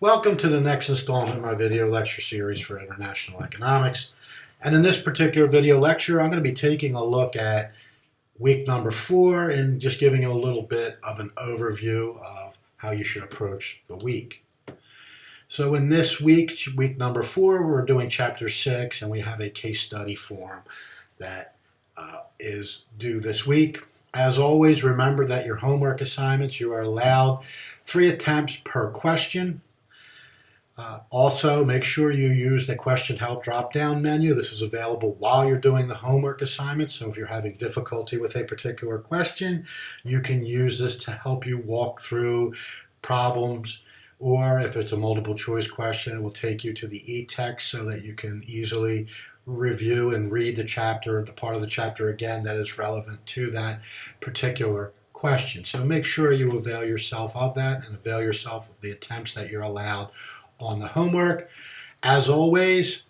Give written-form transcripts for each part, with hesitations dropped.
Welcome to the next installment of my video lecture series for International Economics. And in this particular video lecture, I'm going to be taking a look at week number 4 and just giving you a little bit of an overview of how you should approach the week. So in this week, week number 4, we're doing chapter 6, and we have a case study form that is due this week. As always, remember that your homework assignments, you are allowed 3 attempts per question. Also, make sure you use the question help drop-down menu. This is available while you're doing the homework assignment. So if you're having difficulty with a particular question, you can use this to help you walk through problems. Or if it's a multiple choice question, it will take you to the e-text so that you can easily review and read the chapter, the part of the chapter again that is relevant to that particular question. So make sure you avail yourself of that and avail yourself of the attempts that you're allowed on the homework. As always,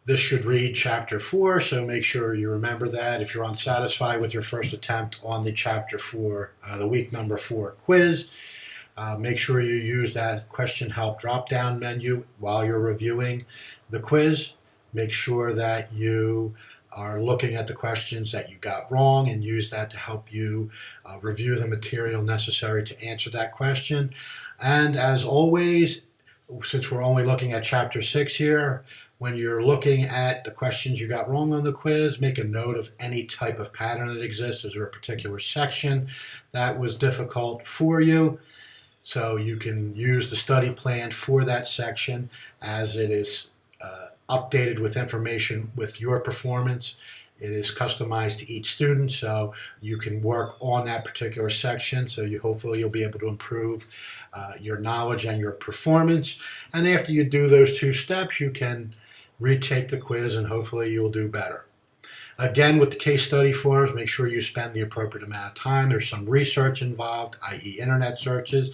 this should read chapter 4, so make sure you remember that. If you're unsatisfied with your first attempt on the chapter 4, the week number 4 quiz, make sure you use that question help drop-down menu while you're reviewing the quiz. Make sure that you are looking at the questions that you got wrong and use that to help you review the material necessary to answer that question. And as always, since we're only looking at chapter 6 here, when you're looking at the questions you got wrong on the quiz, make a note of any type of pattern that exists. Is there a particular section that was difficult for you? So you can use the study plan for that section as it is updated with information with your performance. It is customized to each student, so you can work on that particular section. So hopefully you'll be able to improve your knowledge and your performance. And after you do those 2 steps, you can retake the quiz and hopefully you'll do better. Again, with the case study forms, make sure you spend the appropriate amount of time. There's some research involved, i.e. internet searches.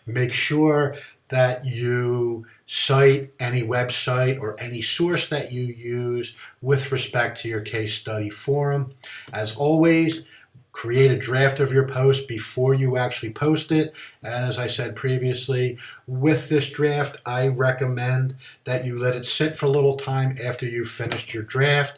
Make sure that you cite any website or any source that you use with respect to your case study forum. As always, create a draft of your post before you actually post it. And as I said previously, with this draft, I recommend that you let it sit for a little time after you've finished your draft.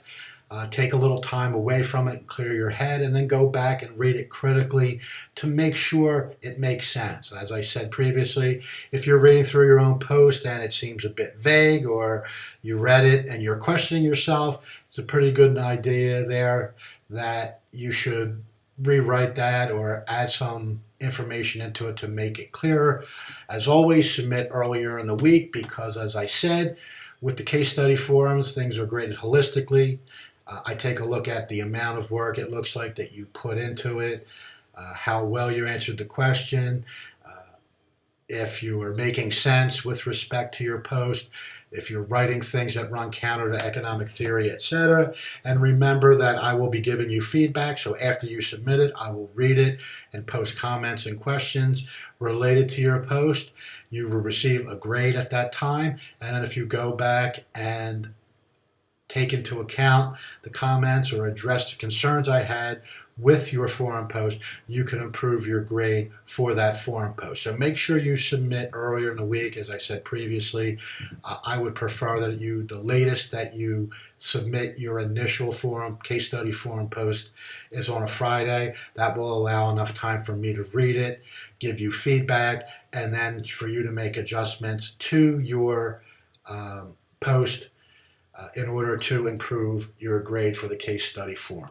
Take a little time away from it, clear your head, and then go back and read it critically to make sure it makes sense. As I said previously, if you're reading through your own post and it seems a bit vague, or you read it and you're questioning yourself, it's a pretty good idea there that you should rewrite that or add some information into it to make it clearer. As always, submit earlier in the week because, as I said, with the case study forums, things are graded holistically. I take a look at the amount of work it looks like that you put into it, how well you answered the question, if you are making sense with respect to your post, if you're writing things that run counter to economic theory, etc. And remember that I will be giving you feedback, so after you submit it, I will read it and post comments and questions related to your post. You will receive a grade at that time, and then if you go back and take into account the comments or address the concerns I had with your forum post, you can improve your grade for that forum post. So make sure you submit earlier in the week. As I said previously, I would prefer that the latest that you submit your initial forum, case study forum post is on a Friday. That will allow enough time for me to read it, give you feedback, and then for you to make adjustments to your post in order to improve your grade for the case study form.